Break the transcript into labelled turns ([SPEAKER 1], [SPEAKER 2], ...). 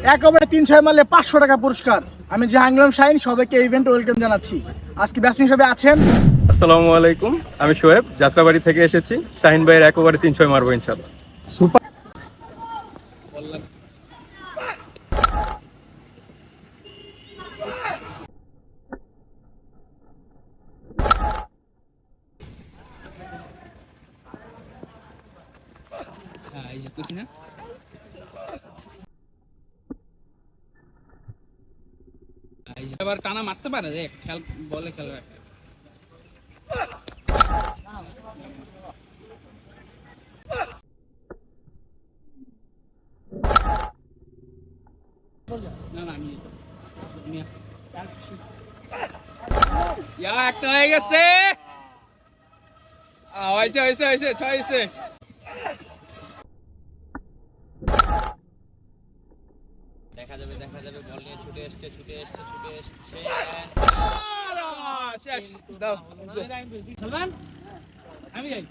[SPEAKER 1] 1 ওভারে 3-6 মারলে 500 টাকা পুরস্কার। আমি জাহাঙ্গীর শাহিন, সবাইকে ইভেন্টে ওয়েলকাম জানাচ্ছি। আজকে ব্যাটসম্যান হিসেবে আছেন।
[SPEAKER 2] আসসালামু আলাইকুম, আমি শোয়েব, যাত্রাবাড়ি থেকে এসেছি। শাহিন ভাইয়ের 1 ওভারে 3-6 মারবো ইনশাল্লাহ।
[SPEAKER 1] সুপার।
[SPEAKER 3] এবার টানা মারতে পারে রে, খেল বলে খেল রাখে। না না আমি একটা হয়ে গেছে। হয়েছে হয়েছে হয়েছে, 6 হয়েছে। দেখা যাবে বল নিয়ে ছুটে এসছে শেষ দাও। আমি যাই।